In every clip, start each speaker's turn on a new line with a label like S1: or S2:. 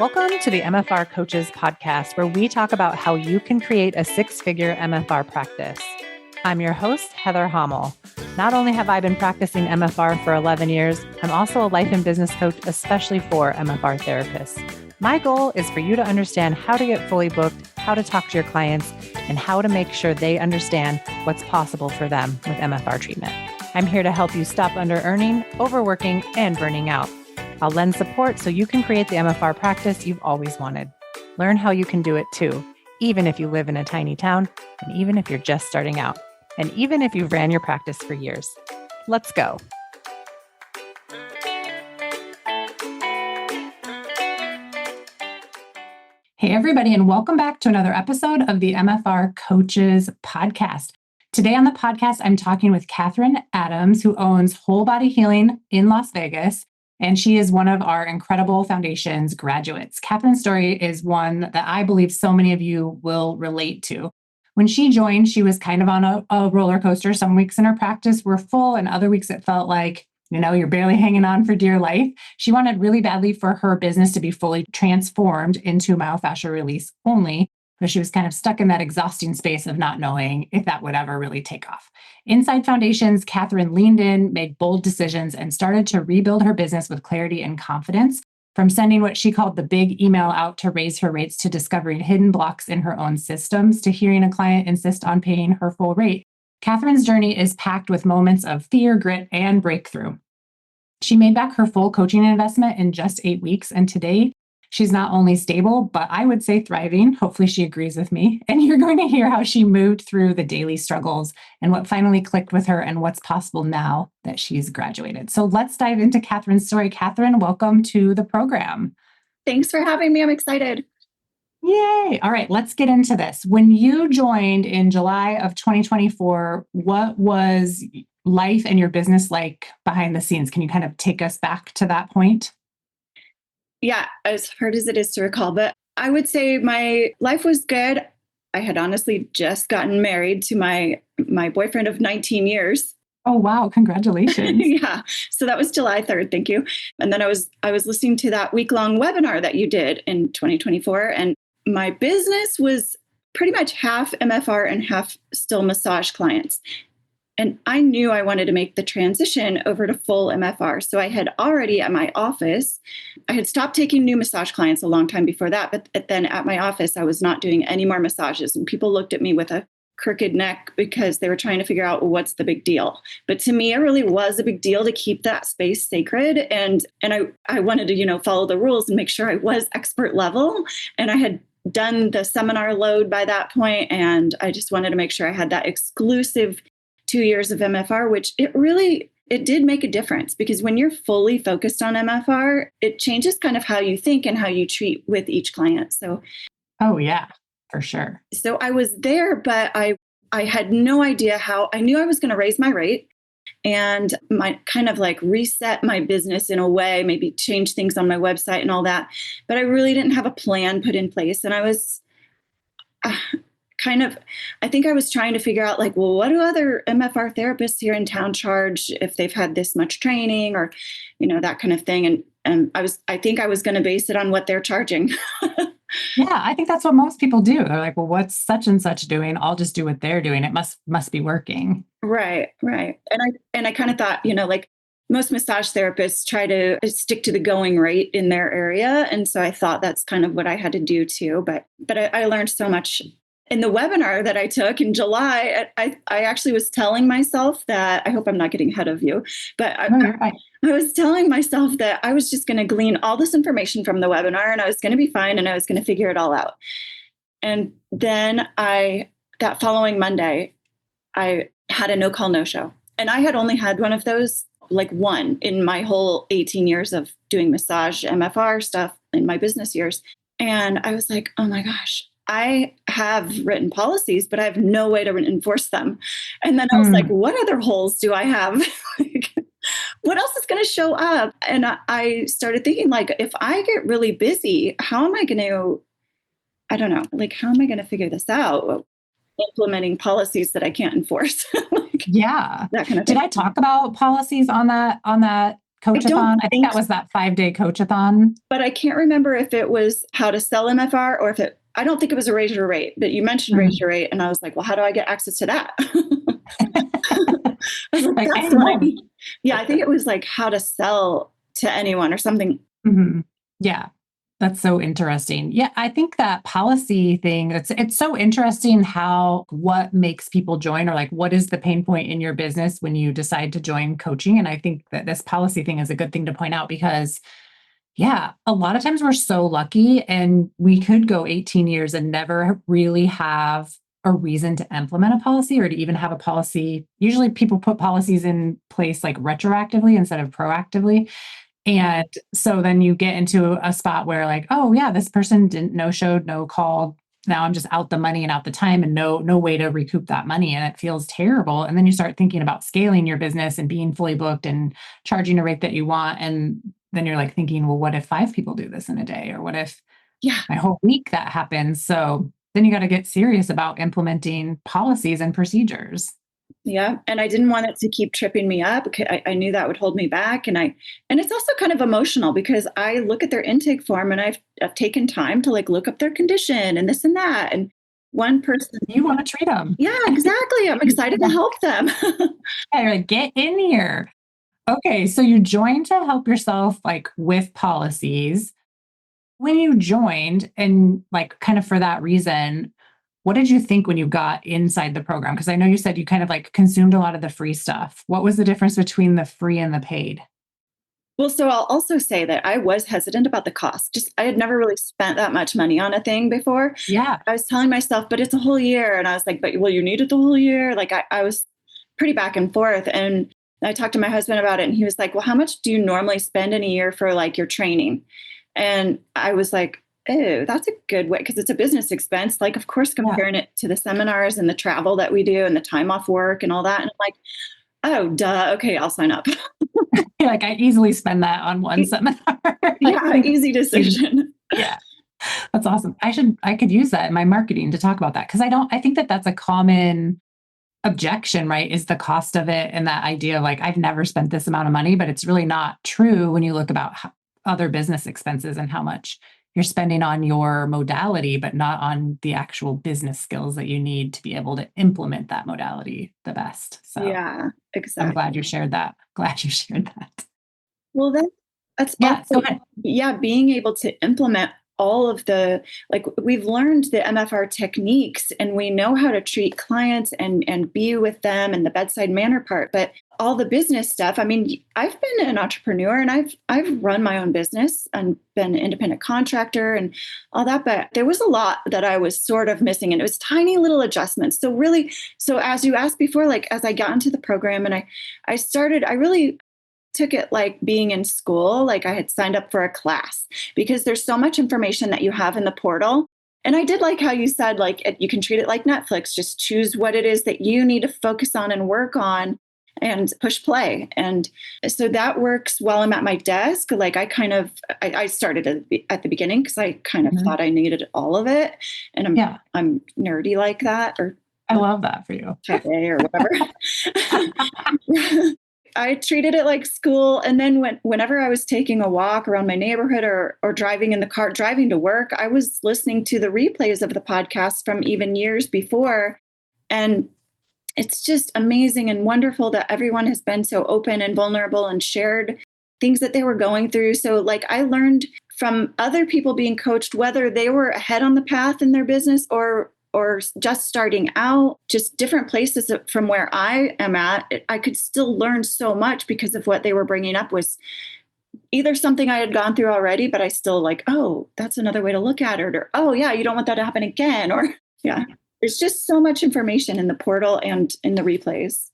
S1: Welcome to the MFR Coaches podcast, where we talk about how you can create a six-figure MFR practice. I'm your host, Heather Hommel. Not only have I been practicing MFR for 11 years, I'm also a life and business coach, especially for MFR therapists. My goal is for you to understand how to get fully booked, how to talk to your clients, and how to make sure they understand what's possible for them with MFR treatment. I'm here to help you stop under-earning, overworking, and burning out. I'll lend support so you can create the MFR practice you've always wanted. Learn how you can do it too, even if you live in a tiny town, and even if you're just starting out, and even if you've ran your practice for years. Let's go. Hey, everybody, and welcome back to another episode of the MFR Coaches podcast. Today on the podcast, I'm talking with Kathryn Adams, who owns Whole Body Healing in Las Vegas, and she is one of our incredible foundation's graduates. Kathryn's story is one that I believe so many of you will relate to. When she joined, she was kind of on a roller coaster. Some weeks in her practice were full, and other weeks it felt like, you're barely hanging on for dear life. She wanted really badly for her business to be fully transformed into myofascial release only, but she was kind of stuck in that exhausting space of not knowing if that would ever really take off. Inside Foundations, Kathryn leaned in, made bold decisions, and started to rebuild her business with clarity and confidence. From sending what she called the big email out to raise her rates, to discovering hidden blocks in her own systems, to hearing a client insist on paying her full rate, Kathryn's journey is packed with moments of fear, grit, and breakthrough. She made back her full coaching investment in just 8 weeks, and today she's not only stable, but I would say thriving. Hopefully she agrees with me. And you're going to hear how she moved through the daily struggles and what finally clicked with her and what's possible now that she's graduated. So let's dive into Kathryn's story. Kathryn, welcome to the program.
S2: Thanks for having me. I'm excited.
S1: Yay. All right, let's get into this. When you joined in July of 2024, what was life and your business like behind the scenes? Can you kind of take us back to that point?
S2: Yeah, as hard as it is to recall, but I would say my life was good. I had honestly just gotten married to my boyfriend of 19 years.
S1: Oh, wow. Congratulations.
S2: Yeah. So that was July 3rd. Thank you. And then I was listening to that week-long webinar that you did in 2024. And my business was pretty much half MFR and half still massage clients. And I knew I wanted to make the transition over to full MFR. So I had already at my office, I had stopped taking new massage clients a long time before that. But then at my office, I was not doing any more massages. And people looked at me with a crooked neck because they were trying to figure out, well, what's the big deal? But to me, it really was a big deal to keep that space sacred. And I wanted to, follow the rules and make sure I was expert level. And I had done the seminar load by that point, and I just wanted to make sure I had that exclusive 2 years of MFR, which it did make a difference, because when you're fully focused on MFR, it changes kind of how you think and how you treat with each client. So,
S1: oh yeah, for sure.
S2: So I was there, but I had no idea how. I knew I was going to raise my rate and my kind of like reset my business in a way, maybe change things on my website and all that. But I really didn't have a plan put in place. And I was I think I was trying to figure out what do other MFR therapists here in town charge if they've had this much training or, that kind of thing. And I think I was going to base it on what they're charging.
S1: Yeah, I think that's what most people do. They're like, well, what's such and such doing? I'll just do what they're doing. It must be working.
S2: Right. And I kind of thought, most massage therapists try to stick to the going rate in their area. And so I thought that's kind of what I had to do too. But I learned so much. In the webinar that I took in July, I actually was telling myself that, I hope I'm not getting ahead of you, but I was telling myself that I was just going to glean all this information from the webinar and I was going to be fine and I was going to figure it all out. And then that following Monday, I had a no call, no show. And I had only had one of those, one in my whole 18 years of doing massage MFR stuff in my business years. And I was like, oh my gosh, I have written policies, but I have no way to enforce them. And then I was like, what other holes do I have? What else is going to show up? And I started thinking, if I get really busy, how am I going to, how am I going to figure this out? Implementing policies that I can't enforce.
S1: Yeah.
S2: That kind of thing.
S1: Did I talk about policies on that coachathon? I think that was that 5-day coachathon.
S2: But I can't remember if it was how to sell MFR or if I don't think it was a raise your rate, but you mentioned raise your rate. And I was like, well, how do I get access to that? I was like, that's what I need. Yeah, I think it was like how to sell to anyone or something.
S1: Mm-hmm. Yeah. That's so interesting. Yeah, I think that policy thing, it's so interesting how what makes people join, or like what is the pain point in your business when you decide to join coaching. And I think that this policy thing is a good thing to point out because yeah, a lot of times we're so lucky and we could go 18 years and never really have a reason to implement a policy or to even have a policy. Usually people put policies in place like retroactively instead of proactively. And so then you get into a spot where like, oh yeah, this person didn't no showed, no called. Now I'm just out the money and out the time and no way to recoup that money. And it feels terrible. And then you start thinking about scaling your business and being fully booked and charging a rate that you want. And then you're like thinking, well, what if 5 people do this in a day? Or what if my whole week that happens? So then you got to get serious about implementing policies and procedures.
S2: Yeah. And I didn't want it to keep tripping me up. I knew that would hold me back. And it's also kind of emotional because I look at their intake form and I've taken time to like look up their condition and this and that. And one person,
S1: you want to treat them.
S2: Yeah, exactly. I'm excited to help them.
S1: Yeah, you're like, get in here. Okay. So you joined to help yourself like with policies. When you joined and like kind of for that reason, what did you think when you got inside the program? Because I know you said you kind of like consumed a lot of the free stuff. What was the difference between the free and the paid?
S2: Well, so I'll also say that I was hesitant about the cost. Just I had never really spent that much money on a thing before.
S1: Yeah.
S2: I was telling myself, but it's a whole year. And I was like, but well, you need it the whole year. Like I was pretty back and forth. And I talked to my husband about it and he was like, well, how much do you normally spend in a year for like your training? And I was like, oh, that's a good way because it's a business expense. Like, of course, comparing it to the seminars and the travel that we do and the time off work and all that. And I'm like, oh, duh. Okay, I'll sign up.
S1: Like I easily spend that on one seminar.
S2: Yeah, easy decision.
S1: Yeah. That's awesome. I could use that in my marketing to talk about that. Cause I think that that's a common objection, right? Is the cost of it. And that idea of like, I've never spent this amount of money, but it's really not true when you look about other business expenses and how much you're spending on your modality, but not on the actual business skills that you need to be able to implement that modality the best. So
S2: yeah, exactly.
S1: I'm glad you shared that. Glad you shared that.
S2: Well, that's
S1: yeah.
S2: also, being able to implement all of the, like we've learned the MFR techniques and we know how to treat clients and be with them and the bedside manner part, but all the business stuff. I mean, I've been an entrepreneur and I've run my own business and been an independent contractor and all that, but there was a lot that I was sort of missing and it was tiny little adjustments. So as you asked before, like as I got into the program and I really took it like being in school, like I had signed up for a class because there's so much information that you have in the portal. And I did like how you said, like, you can treat it like Netflix, just choose what it is that you need to focus on and work on and push play. And so that works while I'm at my desk. Like I started at the beginning because I kind of thought I needed all of it. And I'm nerdy like that, or
S1: I love that for you.
S2: Type A or whatever. I treated it like school. And then whenever I was taking a walk around my neighborhood or driving in the car, driving to work, I was listening to the replays of the podcast from even years before. And it's just amazing and wonderful that everyone has been so open and vulnerable and shared things that they were going through. So like I learned from other people being coached, whether they were ahead on the path in their business or just starting out, just different places from where I am at, I could still learn so much because of what they were bringing up was either something I had gone through already, but I still like, oh, that's another way to look at it. Or, oh yeah, you don't want that to happen again. Or yeah, there's just so much information in the portal and in the replays.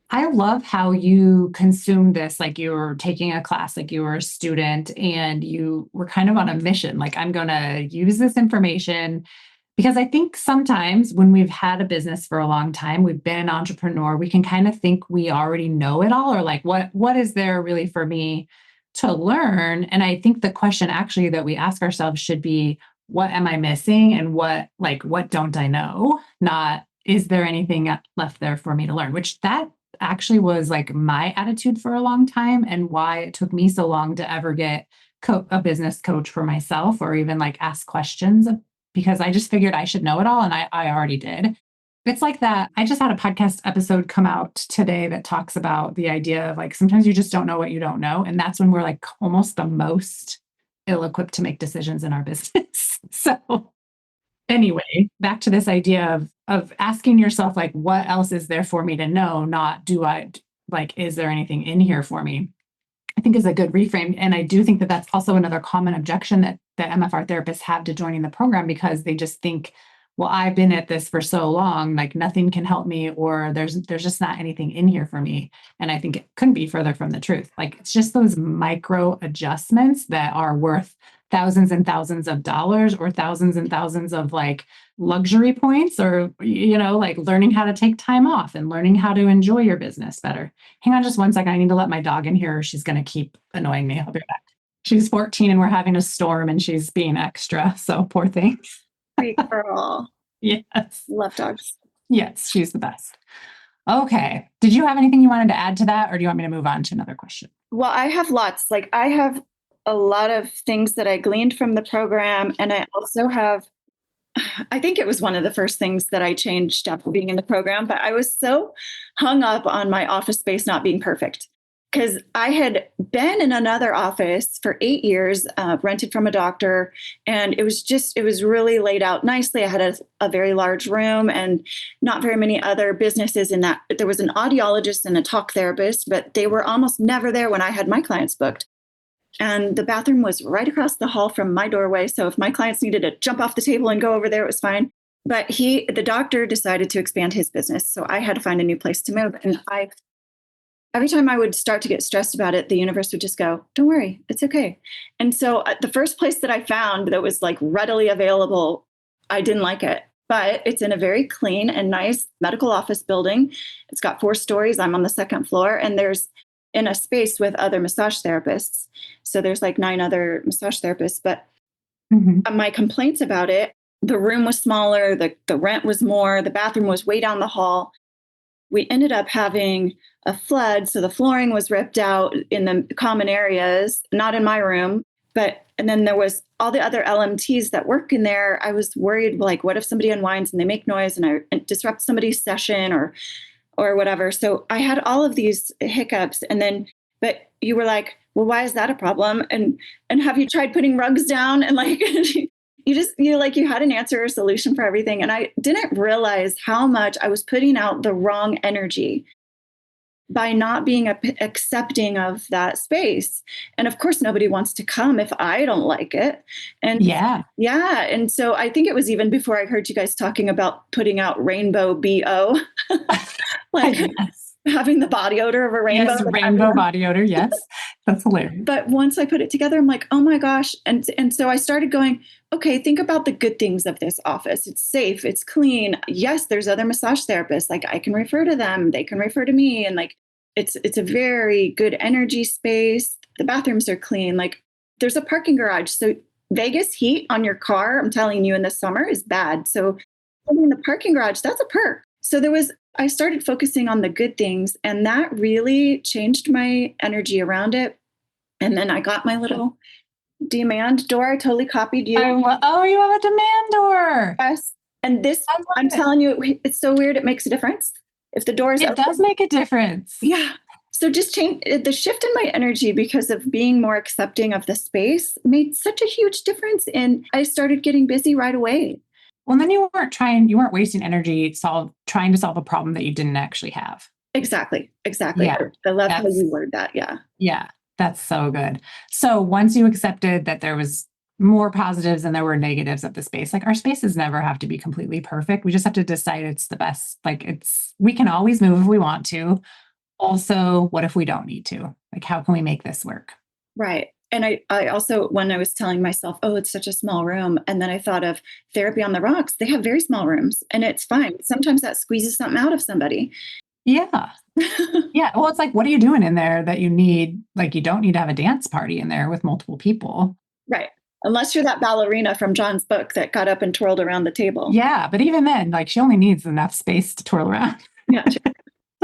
S1: I love how you consume this, like you were taking a class, like you were a student and you were kind of on a mission. Like, I'm going to use this information. Because I think sometimes when we've had a business for a long time, we've been an entrepreneur, we can kind of think we already know it all, or like, what is there really for me to learn? And I think the question actually that we ask ourselves should be, what am I missing? And what don't I know? Not, is there anything left there for me to learn? Which that actually was like my attitude for a long time, and why it took me so long to ever get a business coach for myself, or even like ask questions, because I just figured I should know it all. And I already did. It's like that. I just had a podcast episode come out today that talks about the idea of like, sometimes you just don't know what you don't know. And that's when we're like almost the most ill-equipped to make decisions in our business. So anyway, back to this idea of asking yourself, like, what else is there for me to know? Not is there anything in here for me? I think is a good reframe. And I do think that that's also another common objection that MFR therapists have to joining the program, because they just think, well, I've been at this for so long, like nothing can help me, or there's just not anything in here for me. And I think it couldn't be further from the truth. Like, it's just those micro adjustments that are worth thousands and thousands of dollars, or thousands and thousands of like luxury points, or, like learning how to take time off and learning how to enjoy your business better. Hang on just one second. I need to let my dog in here, or she's going to keep annoying me. I'll be right back. She's 14 and we're having a storm and she's being extra. So poor thing.
S2: Sweet girl.
S1: Yes.
S2: Love dogs.
S1: Yes, she's the best. Okay. Did you have anything you wanted to add to that, or do you want me to move on to another question?
S2: Well, I have lots. Like, I have a lot of things that I gleaned from the program. And I also have, I think it was one of the first things that I changed after being in the program, but I was so hung up on my office space not being perfect. Because I had been in another office for 8 years, rented from a doctor, and it was really laid out nicely. I had a very large room and not very many other businesses in that. There was an audiologist and a talk therapist, but they were almost never there when I had my clients booked. And the bathroom was right across the hall from my doorway. So if my clients needed to jump off the table and go over there, it was fine. But the doctor decided to expand his business. So I had to find a new place to move. And every time I would start to get stressed about it, the universe would just go, don't worry, it's okay. And so the first place that I found that was like readily available, I didn't like it, but it's in a very clean and nice medical office building. It's got 4 stories. I'm on the 2nd floor, and there's in a space with other massage therapists. So there's like 9 other massage therapists, but my complaints about it, the room was smaller, the rent was more, the bathroom was way down the hall. We ended up having a flood. So the flooring was ripped out in the common areas, not in my room, and then there was all the other LMTs that work in there. I was worried, like, what if somebody unwinds and they make noise and I disrupt somebody's session or whatever. So I had all of these hiccups. But you were like, well, why is that a problem? And have you tried putting rugs down? And like, you had an answer or solution for everything. And I didn't realize how much I was putting out the wrong energy by not being accepting of that space. And of course, nobody wants to come if I don't like it. And yeah. And so I think it was even before I heard you guys talking about putting out rainbow BO, like having the body odor of a rainbow.
S1: Yes, rainbow body odor. Yes. That's hilarious.
S2: But once I put it together, I'm like, oh my gosh. And so I started going, okay, think about the good things of this office. It's safe. It's clean. Yes, there's other massage therapists. Like, I can refer to them. They can refer to me. And like, it's a very good energy space. The bathrooms are clean. Like, there's a parking garage. So Vegas heat on your car, I'm telling you, in the summer is bad. So in the parking garage, that's a perk. So I started focusing on the good things, and that really changed my energy around it. And then I got my little demand door. I totally copied you.
S1: You have a demand door.
S2: Yes. And I'm telling you, it's so weird. It makes a difference. If the door is open,
S1: does make a difference.
S2: Yeah. So just change the shift in my energy because of being more accepting of the space made such a huge difference. And I started getting busy right away.
S1: Well, then you weren't wasting energy trying to solve a problem that you didn't actually have.
S2: Exactly.
S1: Yeah,
S2: I love how you word that. Yeah.
S1: Yeah. That's so good. So once you accepted that there was more positives than there were negatives of the space, like, our spaces never have to be completely perfect. We just have to decide it's the best. Like, we can always move if we want to. Also, what if we don't need to? Like, how can we make this work?
S2: Right. And I also, when I was telling myself, oh, it's such a small room, and then I thought of Therapy on the Rocks. They have very small rooms, and it's fine. Sometimes that squeezes something out of somebody.
S1: Yeah. Yeah. Well, it's like, what are you doing in there that you need? Like, you don't need to have a dance party in there with multiple people.
S2: Right. Unless you're that ballerina from John's book that got up and twirled around the table.
S1: Yeah. But even then, like, she only needs enough space to twirl around.
S2: Yeah.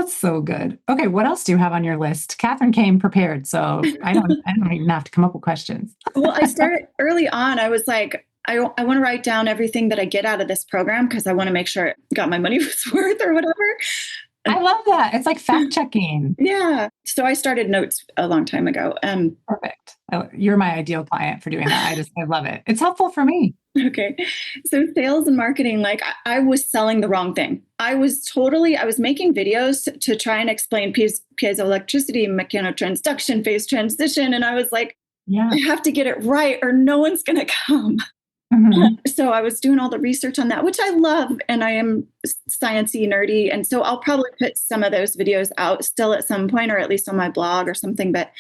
S1: That's so good. Okay, what else do you have on your list? Kathryn came prepared, so I don't even have to come up with questions.
S2: Well, I started early on. I was like, I want to write down everything that I get out of this program because I want to make sure I got my money was worth or whatever.
S1: I love that. It's like fact checking.
S2: Yeah. So I started notes a long time ago.
S1: Perfect. You're my ideal client for doing that. I love it. It's helpful for me.
S2: Okay. So sales and marketing, like I was selling the wrong thing. I was making videos to try and explain piezoelectricity, mechanotransduction, phase transition. And I was like,
S1: Yeah.
S2: I have to get it right or no one's going to come.
S1: Mm-hmm.
S2: So I was doing all the research on that, which I love. And I am sciencey nerdy. And so I'll probably put some of those videos out still at some point, or at least on my blog or something. But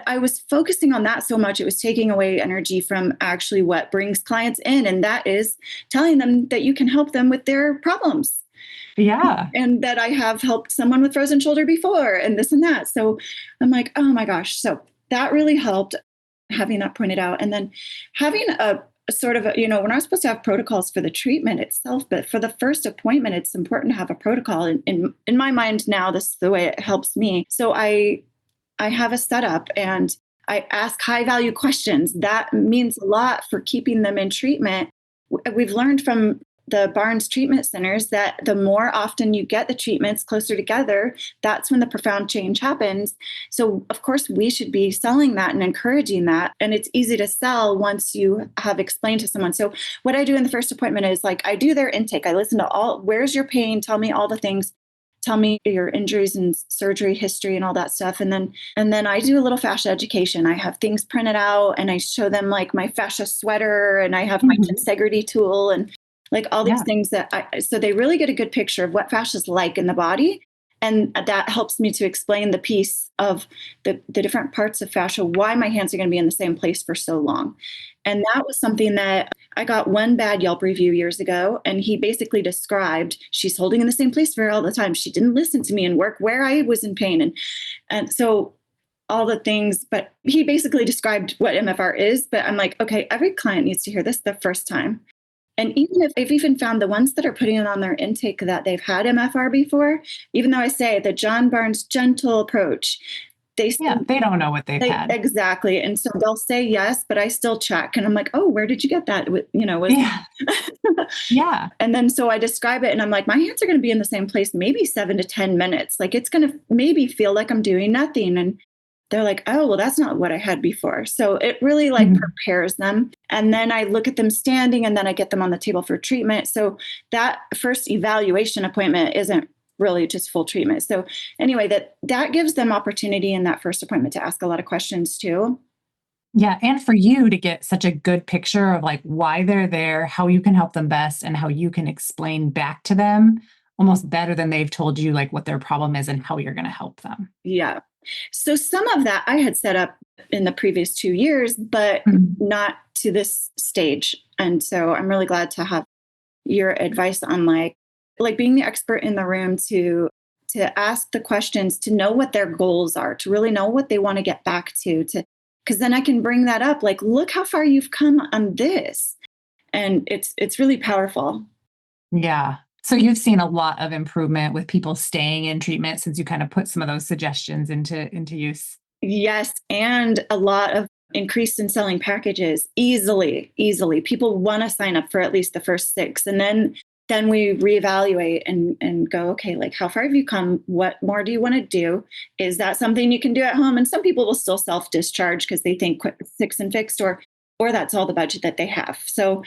S2: I was focusing on that so much, it was taking away energy from actually what brings clients in. And that is telling them that you can help them with their problems.
S1: Yeah.
S2: And that I have helped someone with frozen shoulder before and this and that. So I'm like, oh my gosh. So that really helped having that pointed out. And then having a sort of, we're not supposed to have protocols for the treatment itself, but for the first appointment, it's important to have a protocol. In my mind now, this is the way it helps me. So I have a setup and I ask high value questions. That means a lot for keeping them in treatment. We've learned from the Barnes treatment centers that the more often you get the treatments closer together, that's when the profound change happens. So of course we should be selling that and encouraging that. And it's easy to sell once you have explained to someone. So what I do in the first appointment is like, I do their intake. I listen to where's your pain? Tell me all the things. Tell me your injuries and surgery history and all that stuff. And then I do a little fascia education. I have things printed out and I show them like my fascia sweater and I have my tensegrity tool and like all these things so they really get a good picture of what fascia is like in the body. And that helps me to explain the piece of the different parts of fascia, why my hands are going to be in the same place for so long. And that was something that I got one bad Yelp review years ago. And he basically described, she's holding in the same place for her all the time. She didn't listen to me and work where I was in pain. And so all the things, but he basically described what MFR is. But I'm like, okay, every client needs to hear this the first time. And even if I've even found the ones that are putting it on their intake that they've had MFR before, even though I say the John Barnes gentle approach, they
S1: don't know what they've had.
S2: Exactly. And so they'll say yes, but I still check. And I'm like, oh, where did you get that?
S1: Yeah.
S2: And then so I describe it and I'm like, my hands are going to be in the same place, maybe 7 to 10 minutes. Like it's going to maybe feel like I'm doing nothing. And they're like, oh, well, that's not what I had before. So it really prepares them. And then I look at them standing and then I get them on the table for treatment. So that first evaluation appointment isn't really just full treatment. So anyway, that gives them opportunity in that first appointment to ask a lot of questions too.
S1: Yeah. And for you to get such a good picture of like why they're there, how you can help them best, and how you can explain back to them almost better than they've told you like what their problem is and how you're going to help them.
S2: Yeah. So some of that I had set up in the previous 2 years, but not to this stage. And so I'm really glad to have your advice on like being the expert in the room to ask the questions, to know what their goals are, to really know what they want to get back to, because then I can bring that up. Like, look how far you've come on this. And it's really powerful.
S1: Yeah. So you've seen a lot of improvement with people staying in treatment since you kind of put some of those suggestions into use.
S2: Yes. And a lot of increase in selling packages easily. People want to sign up for at least the first 6. And then we reevaluate and go, okay, like how far have you come? What more do you want to do? Is that something you can do at home? And some people will still self-discharge because they think quick 6 and fixed or that's all the budget that they have. So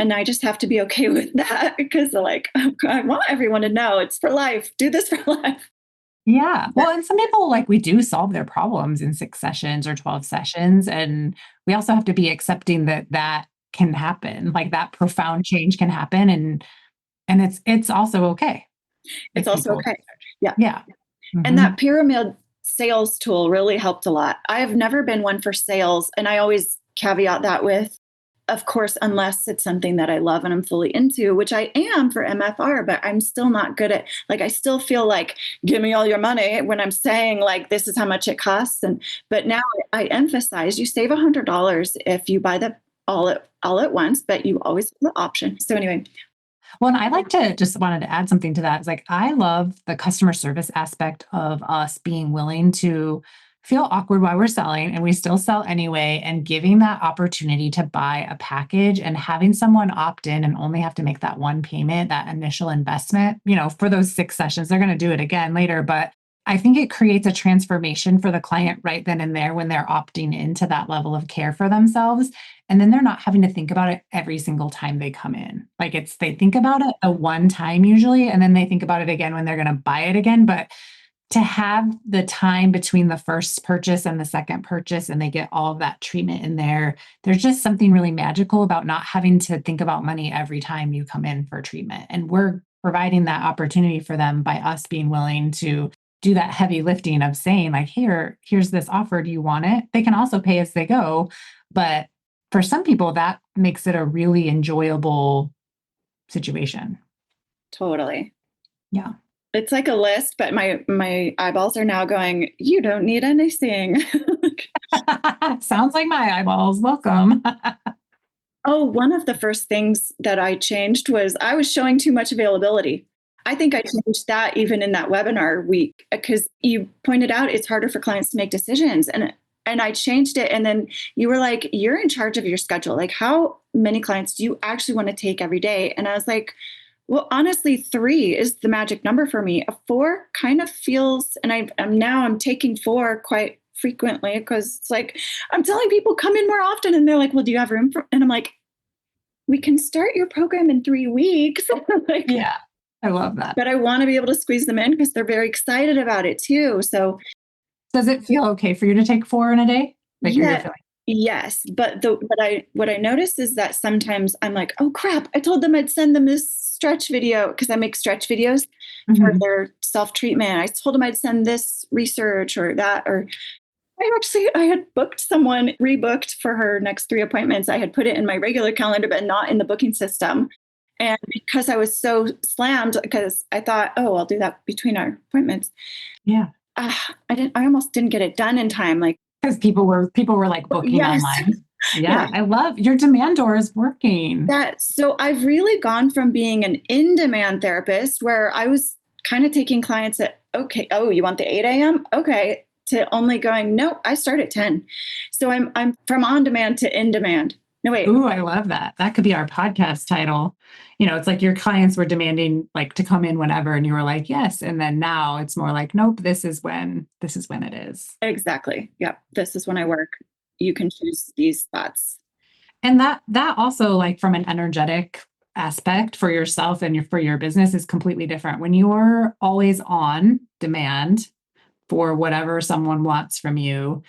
S2: and I just have to be okay with that because like, I want everyone to know it's for life. Do this for life.
S1: Yeah. Well, and some people like we do solve their problems in 6 sessions or 12 sessions. And we also have to be accepting that can happen. Like that profound change can happen. And it's also okay.
S2: It's also okay. Yeah.
S1: Yeah.
S2: And that pyramid sales tool really helped a lot. I have never been one for sales. And I always caveat that with, of course, unless it's something that I love and I'm fully into, which I am for MFR, but I'm still not good at, like, I still feel like, give me all your money when I'm saying like, this is how much it costs. But now I emphasize you save $100 if you buy all at once, but you always have the option. So anyway.
S1: Well, and I like to just wanted to add something to that. It's like, I love the customer service aspect of us being willing to feel awkward while we're selling and we still sell anyway, and giving that opportunity to buy a package and having someone opt in and only have to make that one payment, that initial investment, for those 6 sessions. They're going to do it again later, but I think it creates a transformation for the client right then and there when they're opting into that level of care for themselves. And then they're not having to think about it every single time they come in. Like, they think about it the one time usually, and then they think about it again when they're going to buy it again. But to have the time between the first purchase and the second purchase, and they get all of that treatment in there, there's just something really magical about not having to think about money every time you come in for treatment. And we're providing that opportunity for them by us being willing to do that heavy lifting of saying, like, here's this offer. Do you want it? They can also pay as they go. But for some people, that makes it a really enjoyable situation.
S2: Totally.
S1: Yeah.
S2: It's like a list, but my eyeballs are now going, you don't need anything.
S1: Sounds like my eyeballs. Welcome.
S2: Oh, one of the first things that I changed was I was showing too much availability. I think I changed that even in that webinar week, because you pointed out it's harder for clients to make decisions. And I changed it. And then you were like, you're in charge of your schedule. Like, how many clients do you actually want to take every day? And I was like, well, honestly, 3 is the magic number for me. A 4 kind of feels, and I'm taking 4 quite frequently, because it's like, I'm telling people come in more often, and they're like, well, do you have room for, and I'm like, we can start your program in 3 weeks. Like,
S1: yeah, I love that.
S2: But I want to be able to squeeze them in because they're very excited about it too. So
S1: does it feel okay for you to take 4 in a day? Like,
S2: yeah, yes. But what I noticed is that sometimes I'm like, oh crap, I told them I'd send them this stretch video, because I make stretch videos for their self-treatment. I told them I'd send this research or that, or I had booked someone, rebooked for her next 3 appointments. I had put it in my regular calendar, but not in the booking system. And because I was so slammed, because I thought, oh, I'll do that between our appointments.
S1: Yeah.
S2: I almost didn't get it done in time. Like,
S1: because people were like booking online. Yeah. I love your demand door is working.
S2: So I've really gone from being an in-demand therapist where I was kind of taking clients at, okay, oh, you want the 8 a.m.? Okay. To only going, no, I start at 10. So I'm from on demand to in demand. No, wait.
S1: Ooh, I love that. That could be our podcast title. It's like your clients were demanding like to come in whenever, and you were like, yes. And then now it's more like, nope, this is when it is.
S2: Exactly. Yep. This is when I work. You can choose these spots.
S1: And that also, like, from an energetic aspect for yourself and for your business, is completely different. When you're always on demand for whatever someone wants from you,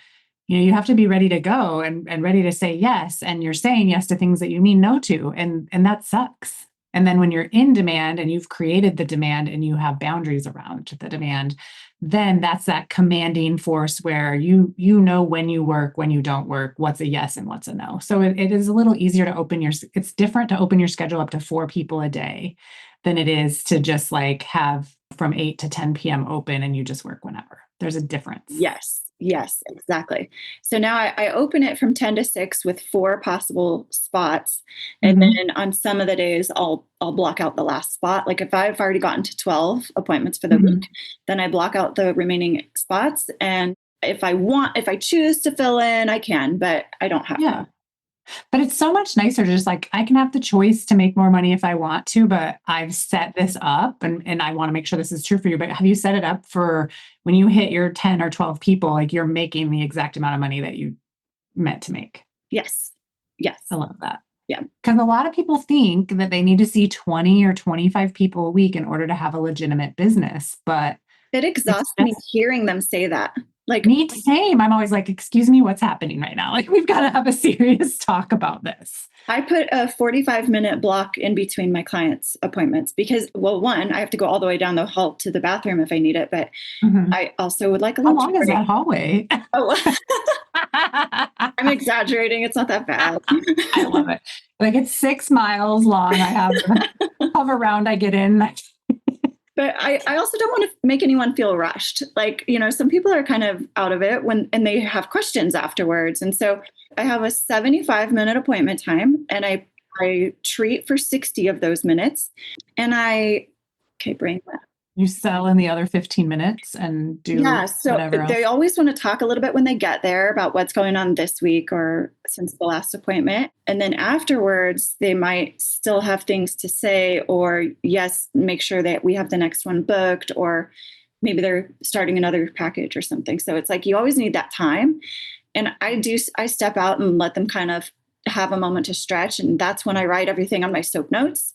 S1: you have to be ready to go and ready to say yes. And you're saying yes to things that you mean no to. And that sucks. And then when you're in demand and you've created the demand and you have boundaries around the demand, then that's that commanding force where you know when you work, when you don't work, what's a yes and what's a no. So it is a little easier to it's different to open your schedule up to 4 people a day than it is to just like have from 8 to 10 p.m. open and you just work whenever. There's a difference.
S2: Yes, exactly. So now I open it from 10 to 6 with 4 possible spots. And then on some of the days, I'll block out the last spot. Like if I've already gotten to 12 appointments for the week, then I block out the remaining spots. And if I choose to fill in, I can, but I don't have to.
S1: But it's so much nicer to just like, I can have the choice to make more money if I want to, but I've set this up and I want to make sure this is true for you. But have you set it up for when you hit your 10 or 12 people, like you're making the exact amount of money that you meant to make?
S2: Yes.
S1: I love that.
S2: Yeah.
S1: Because a lot of people think that they need to see 20 or 25 people a week in order to have a legitimate business, but
S2: it exhausts me hearing them say that. Like,
S1: me same. I'm always like, excuse me, what's happening right now? Like, we've got to have a serious talk about this.
S2: I put a 45-minute block in between my clients' appointments because, well, one, I have to go all the way down the hall to the bathroom if I need it, but I also would like a
S1: How long is that hallway?
S2: Oh, I'm exaggerating. It's not that bad.
S1: I love it. Like, it's 6 miles long. I have hover around. I get in.
S2: But I also don't want to make anyone feel rushed. Like, some people are kind of out of it and they have questions afterwards. And so I have a 75-minute appointment time and I I treat for 60 of those minutes. And brain left.
S1: You sell in the other 15 minutes and do
S2: So
S1: whatever else.
S2: They always want to talk a little bit when they get there about what's going on this week or since the last appointment. And then afterwards, they might still have things to say, or yes, make sure that we have the next one booked, or maybe they're starting another package or something. So it's like, you always need that time. And I step out and let them kind of have a moment to stretch. And that's when I write everything on my soap notes.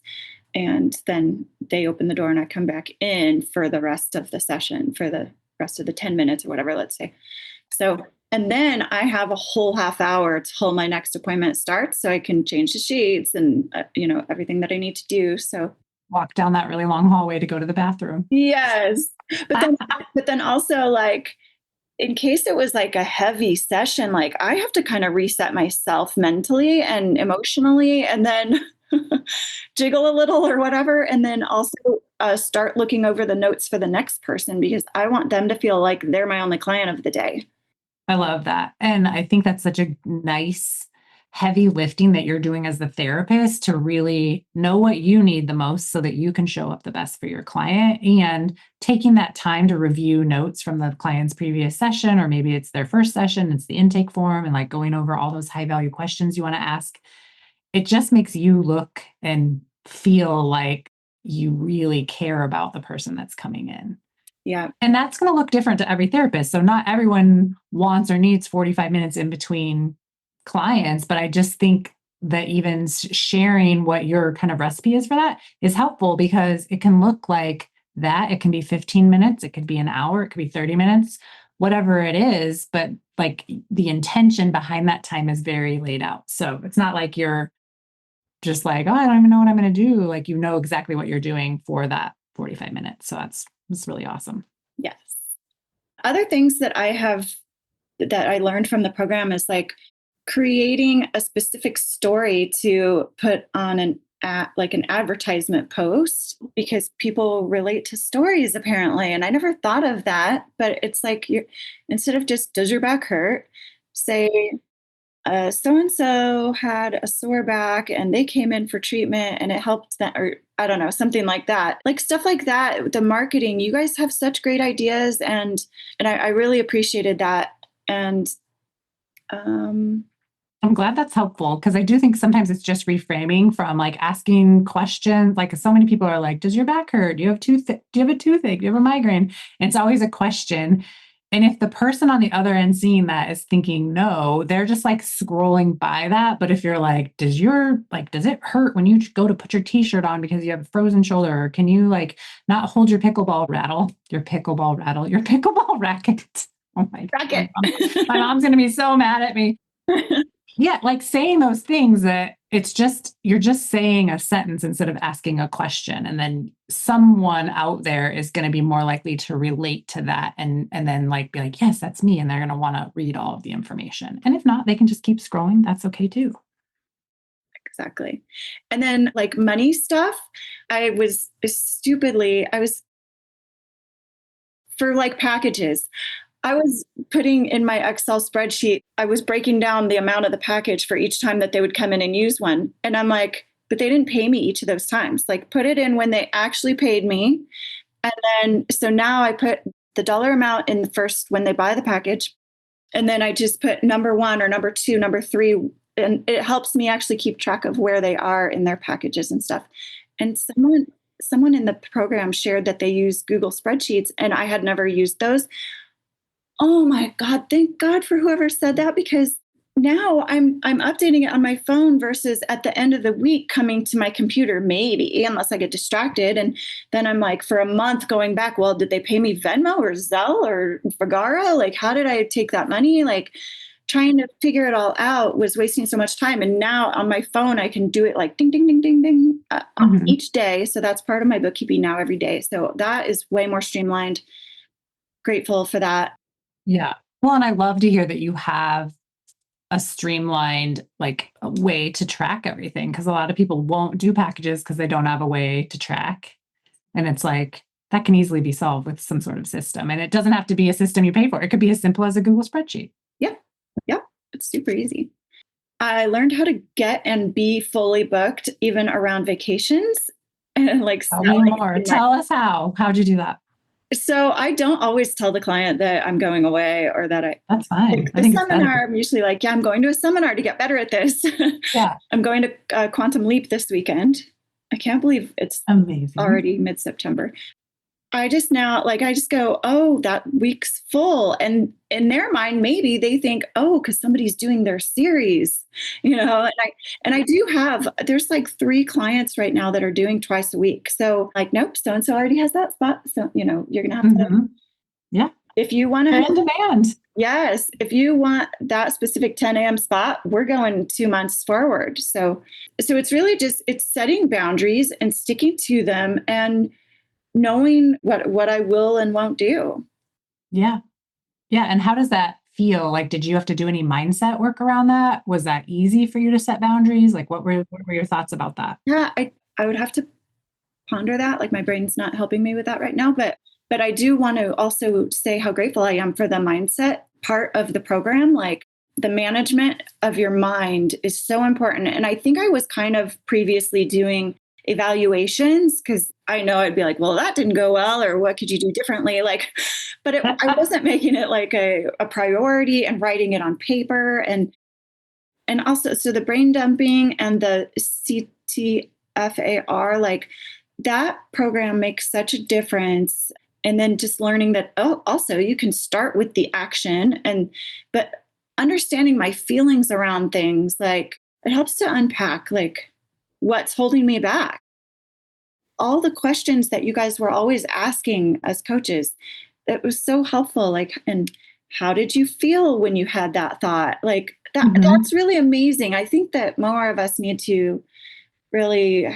S2: And then they open the door and I come back in for the rest of the session, for the rest of the 10 minutes or whatever, let's say. So, and then I have a whole half hour till my next appointment starts. So I can change the sheets and, everything that I need to do. So
S1: walk down that really long hallway to go to the bathroom.
S2: Yes. But then also, like, in case it was like a heavy session, like I have to kind of reset myself mentally and emotionally, and then jiggle a little or whatever. And then also start looking over the notes for the next person, because I want them to feel like they're my only client of the day.
S1: I love that. And I think that's such a nice, heavy lifting that you're doing as the therapist to really know what you need the most so that you can show up the best for your client, and taking that time to review notes from the client's previous session, or maybe it's their first session, it's the intake form, and like going over all those high value questions you want to ask. It just makes you look and feel like you really care about the person that's coming in.
S2: Yeah.
S1: And that's going to look different to every therapist. So not everyone wants or needs 45 minutes in between clients, but I just think that even sharing what your kind of recipe is for that is helpful, because it can look like that. It can be 15 minutes, it could be an hour, it could be 30 minutes, whatever it is. But like the intention behind that time is very laid out. So it's not like you're just like, oh, I don't even know what I'm going to do. Like, you know exactly what you're doing for that 45 minutes. So that's really awesome.
S2: Yes. Other things that I learned from the program is like creating a specific story to put on an advertisement post, because people relate to stories apparently. And I never thought of that, but it's like, instead of just, does your back hurt, say, so-and-so had a sore back and they came in for treatment and it helped them, or I don't know, something like that. Like stuff like that. The marketing, you guys have such great ideas, and I really appreciated that. And
S1: I'm glad that's helpful, because I do think sometimes it's just reframing from like asking questions. Like so many people are like, does your back hurt? Do you have do you have a toothache? Do you have a migraine? And it's always a question. And if the person on the other end seeing that is thinking no, they're just like scrolling by that. But if you're like, does it hurt when you go to put your t-shirt on because you have a frozen shoulder? Or can you like not hold your pickleball racket? Oh my God. My mom's going to be so mad at me. Yeah, like saying those things that you're just saying a sentence instead of asking a question. And then someone out there is going to be more likely to relate to that and then like be like, yes, that's me. And they're going to want to read all of the information. And if not, they can just keep scrolling. That's okay too.
S2: Exactly. And then like money stuff, I was for like packages, I was putting in my Excel spreadsheet, I was breaking down the amount of the package for each time that they would come in and use one. And I'm like, but they didn't pay me each of those times. Like put it in when they actually paid me. And then, so now I put the dollar amount in the first, when they buy the package. And then I just put number 1 or number 2, number 3. And it helps me actually keep track of where they are in their packages and stuff. And someone in the program shared that they use Google spreadsheets, and I had never used those. Oh my God, thank God for whoever said that, because now I'm updating it on my phone versus at the end of the week coming to my computer, maybe, unless I get distracted. And then I'm like, for a month going back, well, did they pay me Venmo or Zelle or Vagara? Like, how did I take that money? Like trying to figure it all out was wasting so much time. And now on my phone, I can do it like ding, ding, ding, ding, ding each day. So that's part of my bookkeeping now every day. So that is way more streamlined. Grateful for that.
S1: Yeah. Well, and I love to hear that you have a streamlined like a way to track everything, because a lot of people won't do packages because they don't have a way to track. And it's like that can easily be solved with some sort of system. And it doesn't have to be a system you pay for. It could be as simple as a Google spreadsheet.
S2: Yep. It's super easy. I learned how to get and be fully booked even around vacations and like
S1: Tell me
S2: selling
S1: more.
S2: too much.
S1: Tell us how. How'd you do that?
S2: So I don't always tell the client that I'm going away or that
S1: That's fine.
S2: like
S1: I
S2: the
S1: think it's better.
S2: seminar. I'm usually like, yeah, I'm going to a seminar to get better at this.
S1: Yeah.
S2: I'm going to Quantum Leap this weekend. I can't believe it's
S1: Amazing.
S2: already mid-September. I just go, oh, that week's full. And in their mind, maybe they think, oh, because somebody's doing their series, and I do have, there's like 3 clients right now that are doing twice a week. So like, nope, so-and-so already has that spot. So, you're going to have to,
S1: Yeah.
S2: if you want
S1: They're
S2: to,
S1: in demand.
S2: yes, if you want that specific 10 a.m. spot, we're going 2 months forward. So it's really just, it's setting boundaries and sticking to them and knowing what I will and won't do.
S1: Yeah. Yeah. And how does that feel? Like, did you have to do any mindset work around that? Was that easy for you to set boundaries? Like, what were your thoughts about that?
S2: Yeah, I would have to ponder that. Like my brain's not helping me with that right now, but I do want to also say how grateful I am for the mindset part of the program. Like the management of your mind is so important. And I think I was kind of previously doing evaluations because I know I'd be like, well, that didn't go well, or what could you do differently? Like, but I wasn't making it like a priority and writing it on paper. And also, so the brain dumping and the CTFAR, like that program makes such a difference. And then just learning that, oh, also you can start with the action but understanding my feelings around things, like it helps to unpack like what's holding me back. All the questions that you guys were always asking as coaches, it was so helpful. Like, and how did you feel when you had that thought? Like that's really amazing. I think that more of us need to really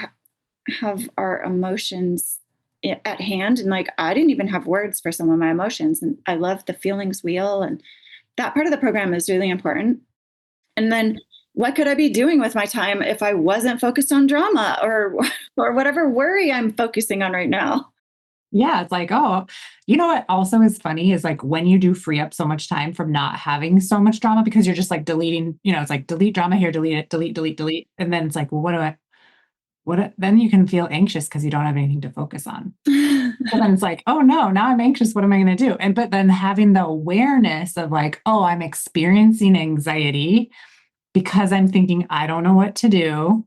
S2: have our emotions at hand. And like, I didn't even have words for some of my emotions. And I love the feelings wheel. And that part of the program is really important. And then what could I be doing with my time if I wasn't focused on drama or whatever worry I'm focusing on right now?
S1: Yeah, it's like, oh, you know what also is funny is like when you do free up so much time from not having so much drama because you're just like deleting, it's like delete drama here, delete it, delete, delete, delete. And then it's like, well, then you can feel anxious because you don't have anything to focus on. And then it's like, oh no, now I'm anxious. What am I going to do? But then having the awareness of like, oh, I'm experiencing anxiety because I'm thinking, I don't know what to do.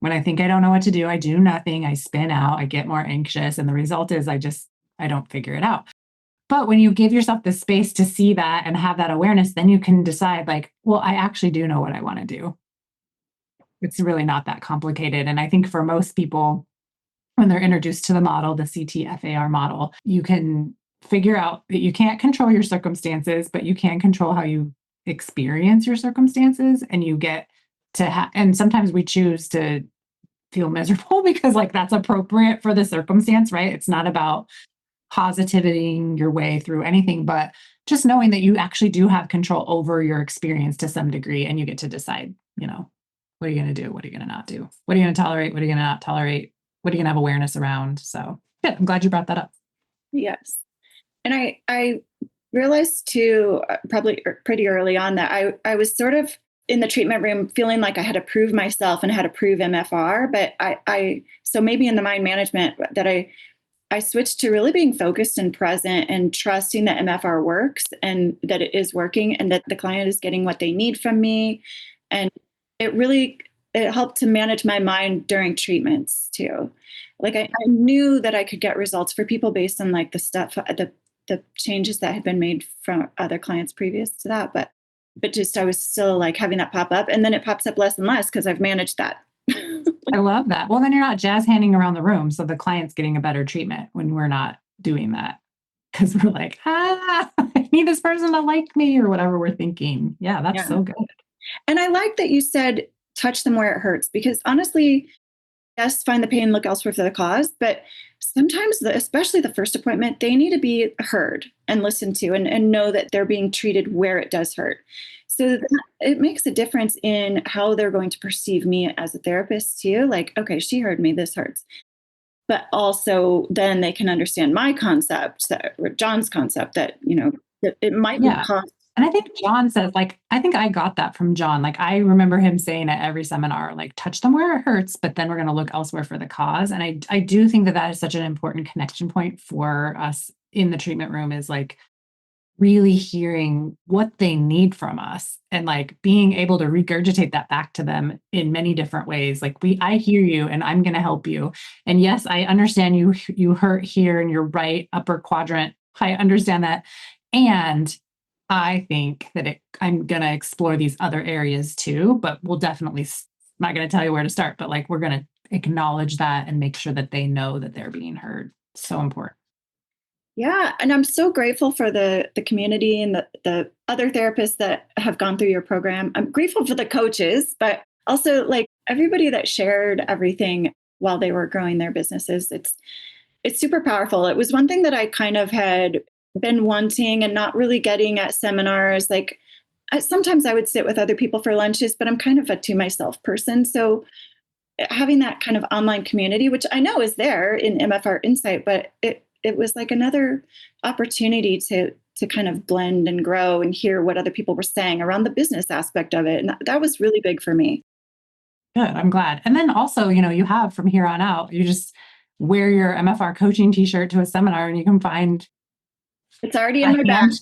S1: When I think I don't know what to do, I do nothing. I spin out, I get more anxious. And the result is I don't figure it out. But when you give yourself the space to see that and have that awareness, then you can decide like, well, I actually do know what I want to do. It's really not that complicated. And I think for most people, when they're introduced to the model, the CTFAR model, you can figure out that you can't control your circumstances, but you can control how you experience your circumstances. And you get to and sometimes we choose to feel miserable because like that's appropriate for the circumstance, right? It's not about positivitying your way through anything, but just knowing that you actually do have control over your experience to some degree and you get to decide, what are you going to do? What are you going to not do? What are you going to tolerate? What are you going to not tolerate? What are you going to have awareness around? So yeah, I'm glad you brought that up.
S2: Yes. And I realized too, probably pretty early on that I was sort of in the treatment room feeling like I had to prove myself and had to prove MFR, but so maybe in the mind management that I switched to really being focused and present and trusting that MFR works and that it is working and that the client is getting what they need from me. And it helped to manage my mind during treatments too. Like I knew that I could get results for people based on like the stuff, the changes that had been made from other clients previous to that. But just, I was still like having that pop up and then it pops up less and less because I've managed that.
S1: I love that. Well, then you're not jazz handing around the room. So the client's getting a better treatment when we're not doing that. Because we're like, I need this person to like me or whatever we're thinking. Yeah, that's so good.
S2: And I like that you said, touch them where it hurts, because honestly, yes, find the pain, look elsewhere for the cause. But sometimes, especially the first appointment, they need to be heard and listened to and know that they're being treated where it does hurt. So it makes a difference in how they're going to perceive me as a therapist too. Like, okay, she heard me, this hurts. But also then they can understand my concept or John's concept that, that it might be caused
S1: And I think John says, like, I think I got that from John. Like, I remember him saying at every seminar, like, touch them where it hurts, but then we're going to look elsewhere for the cause. And I do think that that is such an important connection point for us in the treatment room, is like really hearing what they need from us and like being able to regurgitate that back to them in many different ways. Like, I hear you and I'm going to help you. And yes, I understand you hurt here in your right upper quadrant. I understand that. And I think that I'm going to explore these other areas too, but we'll definitely, I'm not going to tell you where to start, but like, we're going to acknowledge that and make sure that they know that they're being heard. So important.
S2: Yeah. And I'm so grateful for the community and the other therapists that have gone through your program. I'm grateful for the coaches, but also like everybody that shared everything while they were growing their businesses. It's super powerful. It was one thing that I kind of had been wanting and not really getting at seminars. Like sometimes I would sit with other people for lunches, but I'm kind of a to myself person. So having that kind of online community, which I know is there in MFR Insight, but it was like another opportunity to kind of blend and grow and hear what other people were saying around the business aspect of it. And that was really big for me.
S1: Good. I'm glad. And then also, you have from here on out, you just wear your MFR coaching t-shirt to a seminar and you can find
S2: It's already
S1: a
S2: in my bag.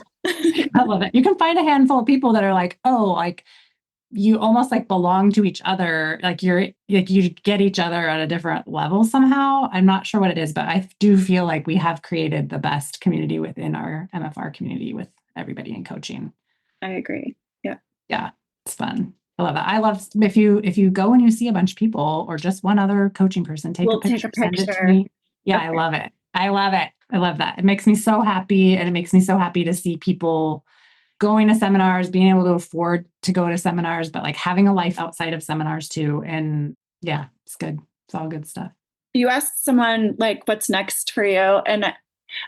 S1: I love it. You can find a handful of people that are like, oh, like you almost like belong to each other. Like you get each other at a different level somehow. I'm not sure what it is, but I do feel like we have created the best community within our MFR community with everybody in coaching.
S2: I agree. Yeah.
S1: Yeah. It's fun. I love that. I love if you go and you see a bunch of people or just one other coaching person, take a picture, send it to me. Yeah, okay. I love it. I love it. I love that. It makes me so happy. And it makes me so happy to see people going to seminars, being able to afford to go to seminars, but like having a life outside of seminars too. And yeah, it's good. It's all good stuff.
S2: You asked someone like, what's next for you? And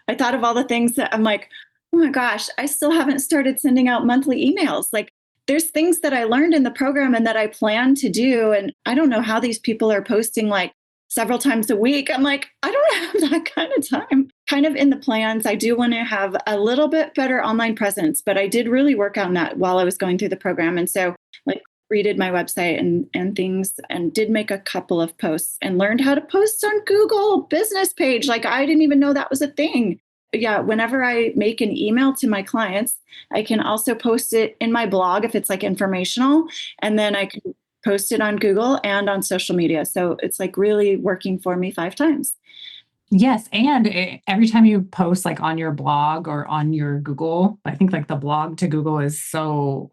S2: I thought of all the things that I'm like, oh my gosh, I still haven't started sending out monthly emails. Like there's things that I learned in the program and that I plan to do. And I don't know how these people are posting like several times a week. I'm like, I don't have that kind of time. Kind of in the plans, I do want to have a little bit better online presence, but I did really work on that while I was going through the program. And so like redid my website and things and did make a couple of posts and learned how to post on Google business page. Like I didn't even know that was a thing. Yeah, whenever I make an email to my clients, I can also post it in my blog if it's like informational, and then I can post it on Google and on social media. So it's like really working for me 5 times.
S1: Yes. And every time you post like on your blog or on your Google, I think like the blog to Google is so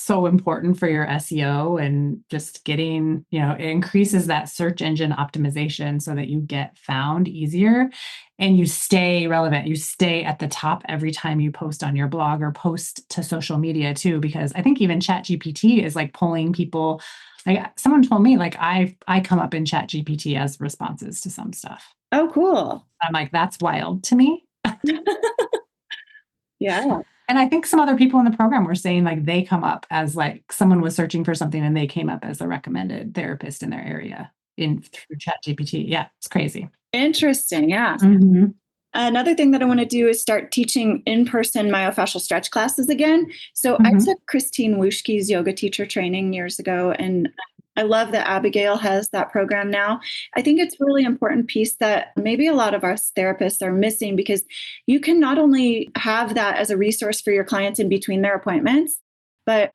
S1: important for your SEO and just getting, it increases that search engine optimization so that you get found easier and you stay relevant. You stay at the top every time you post on your blog or post to social media too, because I think even ChatGPT is like pulling people. Like someone told me like I come up in ChatGPT as responses to some stuff.
S2: Oh, cool.
S1: I'm like, that's wild to me.
S2: Yeah.
S1: And I think some other people in the program were saying like they come up as like someone was searching for something and they came up as a recommended therapist in their area through ChatGPT. Yeah, it's crazy.
S2: Interesting. Yeah.
S1: Mm-hmm.
S2: Another thing that I want to do is start teaching in-person myofascial stretch classes again. So I took Christine Wuschke's yoga teacher training years ago, and I love that Abigail has that program now. I think it's a really important piece that maybe a lot of us therapists are missing, because you can not only have that as a resource for your clients in between their appointments,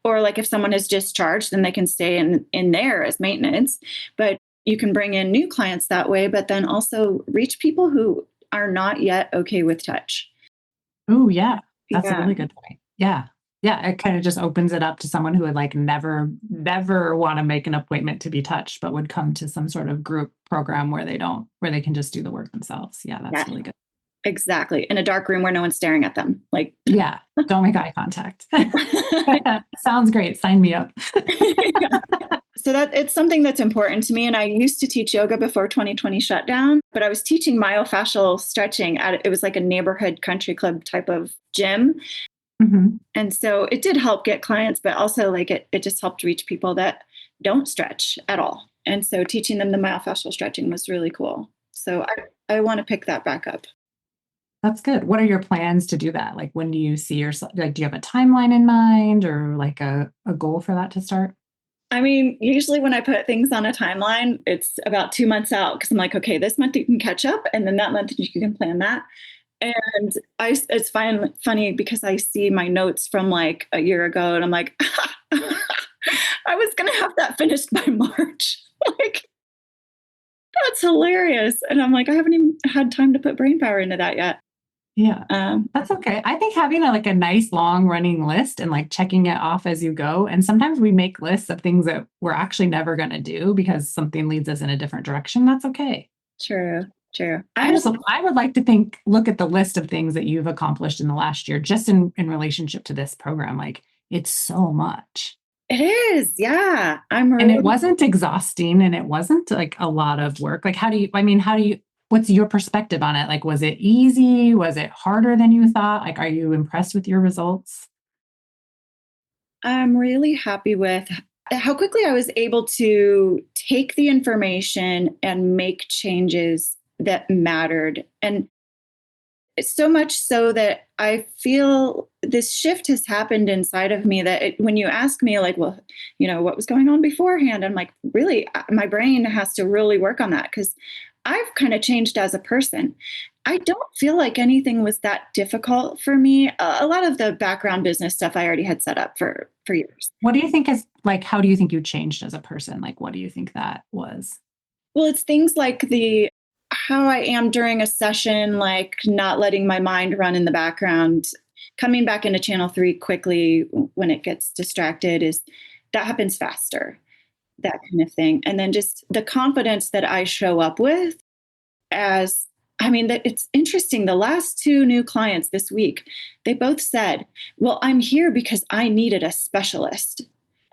S2: or like if someone is discharged, then they can stay in there as maintenance, but you can bring in new clients that way, but then also reach people who are not yet okay with touch.
S1: Oh, yeah. That's a really good point. Yeah. Yeah. It kind of just opens it up to someone who would like never want to make an appointment to be touched, but would come to some sort of group program where they can just do the work themselves. Yeah. That's really good. Exactly.
S2: In a dark room where no one's staring at them. Like,
S1: yeah. Don't make eye contact. Sounds great. Sign me up.
S2: So that it's something that's important to me. And I used to teach yoga before 2020 shut down, but I was teaching myofascial stretching it was like a neighborhood country club type of gym. Mm-hmm. And so it did help get clients, but also like it just helped reach people that don't stretch at all. And so teaching them the myofascial stretching was really cool. So I want to pick that back up.
S1: That's good. What are your plans to do that? Like, when do you see yourself? Like, do you have a timeline in mind or like a goal for that to start?
S2: I mean, usually when I put things on a timeline, it's about 2 months out because I'm like, okay, this month you can catch up, and then that month you can plan that. And it's funny because I see my notes from like a year ago, and I'm like, I was gonna have that finished by March. Like, that's hilarious. And I'm like, I haven't even had time to put brain power into that yet.
S1: Yeah.
S2: Um,
S1: That's okay. I think having like a nice long running list and like checking it off as you go. And sometimes we make lists of things that we're actually never going to do because something leads us in a different direction. That's okay.
S2: true, true.
S1: I would like to look at the list of things that you've accomplished in the last year, just in relationship to this program. Like, it's so much.
S2: It is, yeah. I'm
S1: And it
S2: really
S1: wasn't exhausting and it wasn't like a lot of work. Like, what's your perspective on it? Like, was it easy? Was it harder than you thought? Like, are you impressed with your results?
S2: I'm really happy with how quickly I was able to take the information and make changes that mattered. And so much so that I feel this shift has happened inside of me that when you ask me, like, well, what was going on beforehand? I'm like, really, my brain has to really work on that because I've kind of changed as a person. I don't feel like anything was that difficult for me. A lot of the background business stuff I already had set up for years.
S1: What do you think is like, how do you think you changed as a person? Like, what do you think that was?
S2: Well, it's things like the how I am during a session, like not letting my mind run in the background, coming back into channel 3 quickly when it gets distracted is that happens faster, that kind of thing. And then just the confidence that I show up with as I mean, that it's interesting. The last 2 new clients this week, they both said, well, I'm here because I needed a specialist.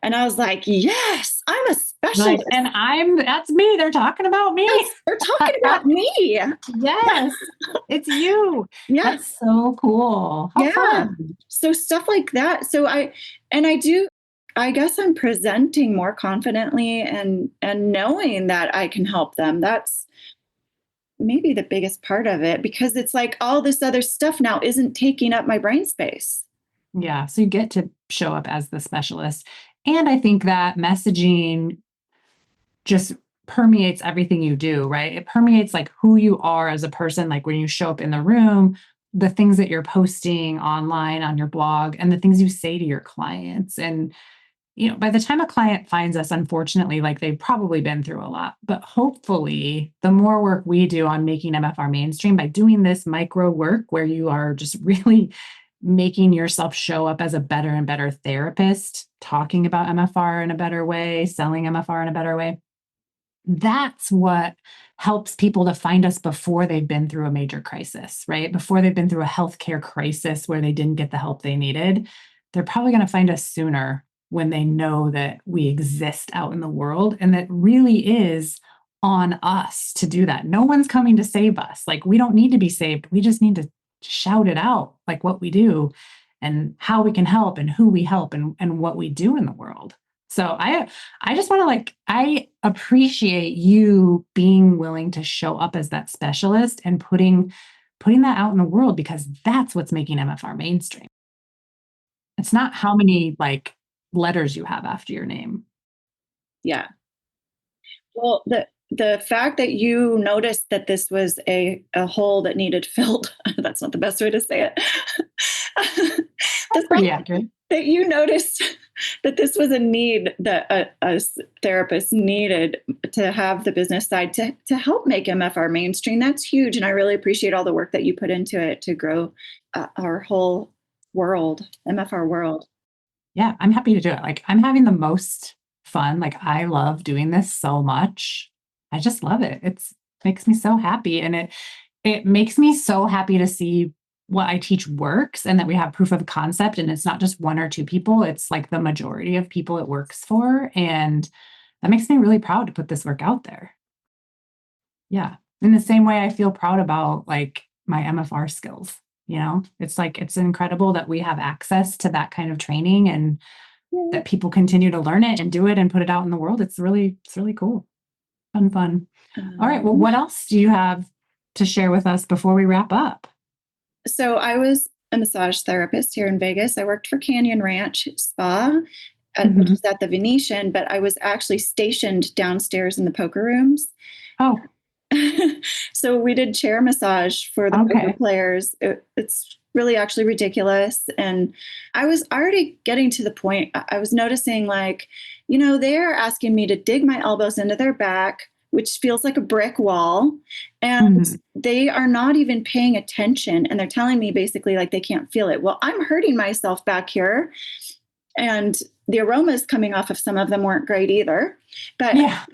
S2: And I was like, yes, I'm a
S1: Like,
S2: specialist.
S1: and that's me. They're talking about me.
S2: Yes, they're talking about me.
S1: Yes, it's you.
S2: Yeah.
S1: That's so cool. How
S2: Yeah.
S1: fun.
S2: So stuff like that. I do, I guess I'm presenting more confidently and knowing that I can help them. That's maybe the biggest part of it because it's like all this other stuff now isn't taking up my brain space.
S1: Yeah. So you get to show up as the specialist. And I think that messaging just permeates everything you do, right? It permeates like who you are as a person, like when you show up in the room, the things that you're posting online on your blog, and the things you say to your clients. And, by the time a client finds us, unfortunately, like they've probably been through a lot. But hopefully, the more work we do on making MFR mainstream by doing this micro work where you are just really making yourself show up as a better and better therapist, talking about MFR in a better way, selling MFR in a better way, that's what helps people to find us before they've been through a major crisis, right? Before they've been through a healthcare crisis where they didn't get the help they needed. They're probably going to find us sooner when they know that we exist out in the world and that really is on us to do that. No one's coming to save us. Like, we don't need to be saved. We just need to shout it out, like what we do and how we can help and who we help and what we do in the world. So I just want to I appreciate you being willing to show up as that specialist and putting that out in the world because that's what's making MFR mainstream. It's not how many like letters you have after your name.
S2: Yeah. Well, the fact that you noticed that this was a hole that needed filled, that's not the best way to say it. The
S1: That's pretty
S2: fact
S1: accurate.
S2: that you noticed that this was a need that a therapist needed to have the business side to help make MFR mainstream, that's huge. And I really appreciate all the work that you put into it to grow our whole world, MFR world.
S1: Yeah, I'm happy to do it. Like, I'm having the most fun. Like, I love doing this so much. I just love it. It's makes me so happy and it makes me so happy to see what I teach works and that we have proof of concept and it's not just one or two people, it's like the majority of people it works for, and that makes me really proud to put this work out there. Yeah. In the same way I feel proud about like my MFR skills, It's like it's incredible that we have access to that kind of training and that people continue to learn it and do it and put it out in the world. It's really cool. Fun. All right. Well, what else do you have to share with us before we wrap up?
S2: So I was a massage therapist here in Vegas. I worked for Canyon Ranch Spa, which is at the Venetian, but I was actually stationed downstairs in the poker rooms.
S1: Oh,
S2: So we did chair massage for the poker players. It's really actually ridiculous. And I was already getting to the point, I was noticing like, they're asking me to dig my elbows into their back, which feels like a brick wall. And they are not even paying attention. And they're telling me basically like they can't feel it. Well, I'm hurting myself back here. And the aromas coming off of some of them weren't great either. But
S1: yeah.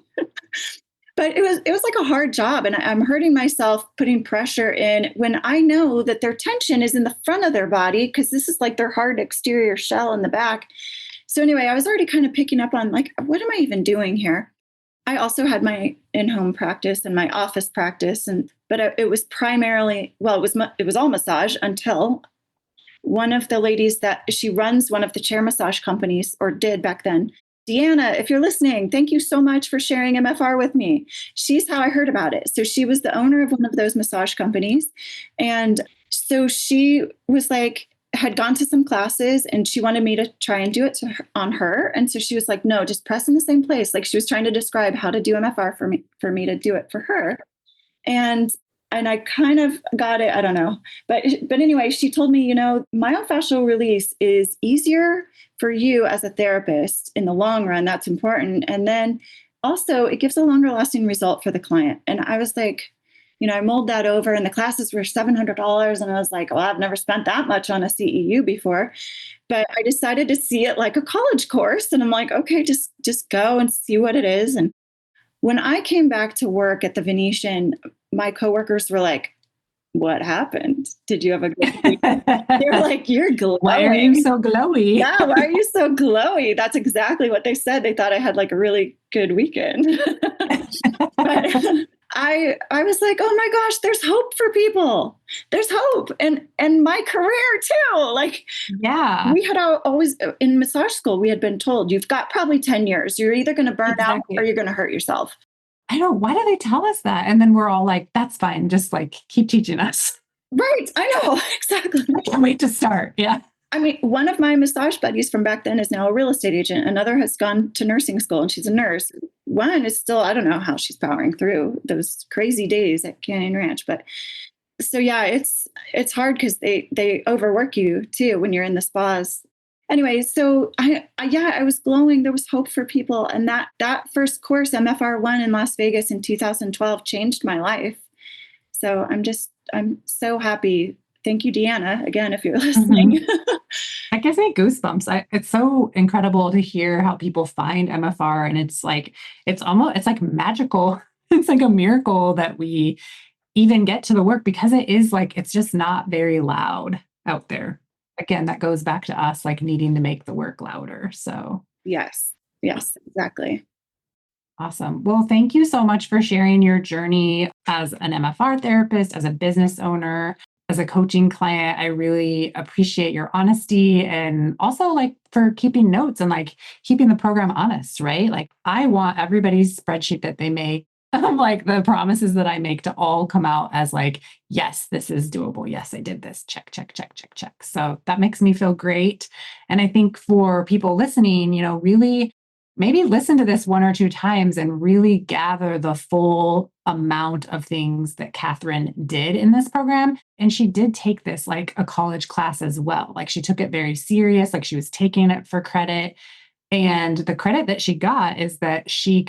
S2: But it was like a hard job, and I'm hurting myself putting pressure in when I know that their tension is in the front of their body, because this is like their hard exterior shell in the back. So anyway, I was already kind of picking up on like, what am I even doing here? I also had my in-home practice and my office practice, but it was primarily, well, it was all massage until one of the ladies that she runs one of the chair massage companies, or did back then. Deanna, if you're listening, thank you so much for sharing MFR with me. She's how I heard about it. So she was the owner of one of those massage companies. And so she was like, had gone to some classes and she wanted me to try and do it on her. And so she was like, no, just press in the same place. Like she was trying to describe how to do MFR for me to do it for her. And I kind of got it. I don't know. But anyway, she told me, myofascial release is easier for you as a therapist in the long run. That's important. And then also it gives a longer lasting result for the client. And I was like, I mulled that over, and the classes were $700. And I was like, well, I've never spent that much on a CEU before. But I decided to see it like a college course. And I'm like, okay, just go and see what it is. And when I came back to work at the Venetian, my coworkers were like, what happened? Did you have a good week? They're like, you're glowing.
S1: Why are you so glowy?
S2: Yeah, why are you so glowy? That's exactly what they said. They thought I had like a really good weekend. But I was like, oh my gosh, there's hope for people. There's hope. And my career too. Like,
S1: yeah,
S2: we had always in massage school, we had been told you've got probably 10 years. You're either going to burn out or you're going to hurt yourself.
S1: I know. Why do they tell us that? And then we're all like, that's fine. Just like keep teaching us.
S2: Right. I know. Exactly.
S1: I can't wait to start. Yeah.
S2: I mean, one of my massage buddies from back then is now a real estate agent. Another has gone to nursing school and she's a nurse. One is still, I don't know how she's powering through those crazy days at Canyon Ranch. But so, yeah, it's hard because they overwork you too when you're in the spas. Anyway, so I was glowing. There was hope for people. And that first course, MFR-1 in Las Vegas in 2012, changed my life. So I'm so happy. Thank you, Deanna, again, if you're listening.
S1: That gives me goosebumps. It's so incredible to hear how people find MFR. And it's like magical. It's like a miracle that we even get to the work, because it is like, it's just not very loud out there. Again, that goes back to us like needing to make the work louder. So
S2: yes, exactly.
S1: Awesome. Well, thank you so much for sharing your journey as an MFR therapist, as a business owner, as a coaching client. I really appreciate your honesty, and also like for keeping notes and like keeping the program honest, right? Like I want everybody's spreadsheet that they make, like the promises that I make, to all come out as like, yes, this is doable. Yes, I did this. Check, check, check, check, check. So that makes me feel great. And I think for people listening, really maybe listen to this 1 or 2 times and really gather the full amount of things that Kathryn did in this program. And she did take this like a college class as well. Like she took it very serious, like she was taking it for credit. And the credit that she got is that she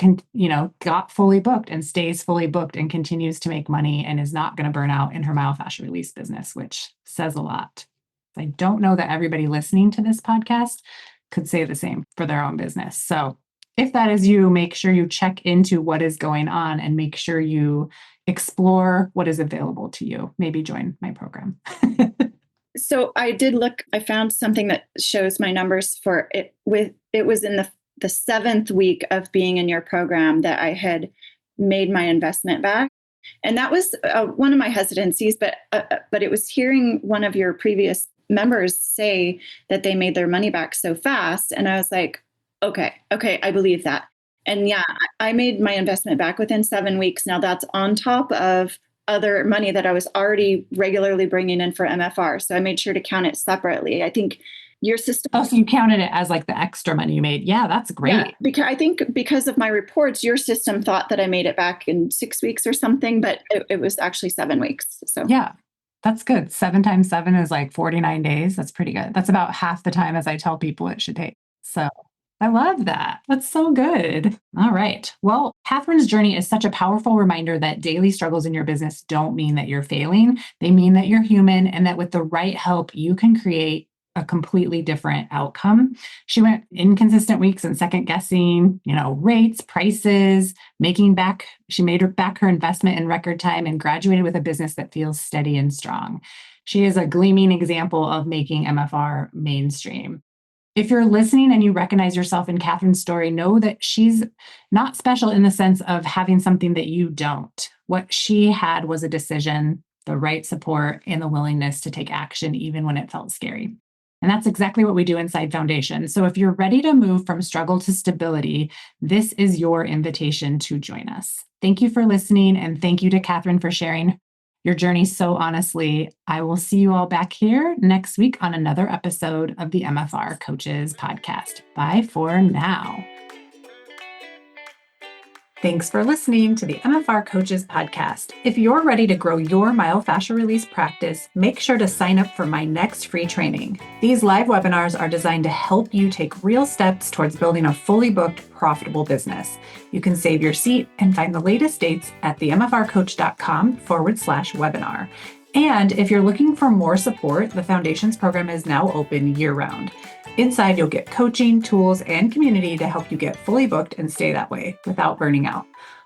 S1: got fully booked and stays fully booked and continues to make money and is not going to burn out in her myofascial release business, which says a lot. I don't know that everybody listening to this podcast could say the same for their own business. So if that is you, make sure you check into what is going on and make sure you explore what is available to you. Maybe join my program.
S2: So I did look, I found something that shows my numbers for it. It was in the 7th week of being in your program that I had made my investment back. And that was one of my hesitancies, but it was hearing one of your previous members say that they made their money back so fast. And I was like, okay, I believe that. And yeah, I made my investment back within 7 weeks. Now that's on top of other money that I was already regularly bringing in for MFR. So I made sure to count it separately. I think your system.
S1: Oh, so you counted it as like the extra money you made. Yeah, that's great.
S2: Yeah, because I think because of my reports, your system thought that I made it back in 6 weeks or something, but it was actually 7 weeks. So
S1: yeah, that's good. 7 times 7 is like 49 days. That's pretty good. That's about half the time as I tell people it should take. So I love that. That's so good. All right. Well, Kathryn's journey is such a powerful reminder that daily struggles in your business don't mean that you're failing. They mean that you're human and that with the right help, you can create a completely different outcome. She went inconsistent weeks and second guessing, rates, prices, she made back her investment in record time and graduated with a business that feels steady and strong. She is a gleaming example of making MFR mainstream. If you're listening and you recognize yourself in Kathryn's story, know that she's not special in the sense of having something that you don't. What she had was a decision, the right support, and the willingness to take action even when it felt scary. And that's exactly what we do inside Foundation. So if you're ready to move from struggle to stability, this is your invitation to join us. Thank you for listening, and thank you to Kathryn for sharing your journey so honestly. I will see you all back here next week on another episode of the MFR Coaches Podcast. Bye for now. Thanks for listening to the MFR Coaches Podcast. If you're ready to grow your myofascial release practice, make sure to sign up for my next free training. These live webinars are designed to help you take real steps towards building a fully booked, profitable business. You can save your seat and find the latest dates at themfrcoach.com/webinar. And if you're looking for more support, the Foundations program is now open year-round. Inside, you'll get coaching, tools, and community to help you get fully booked and stay that way without burning out.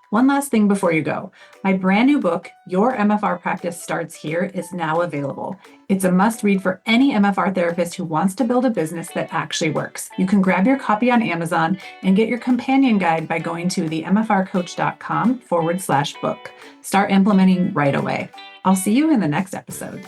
S1: One last thing before you go. My brand new book, Your MFR Practice Starts Here, is now available. It's a must-read for any MFR therapist who wants to build a business that actually works. You can grab your copy on Amazon and get your companion guide by going to themfrcoach.com/book. Start implementing right away. I'll see you in the next episode.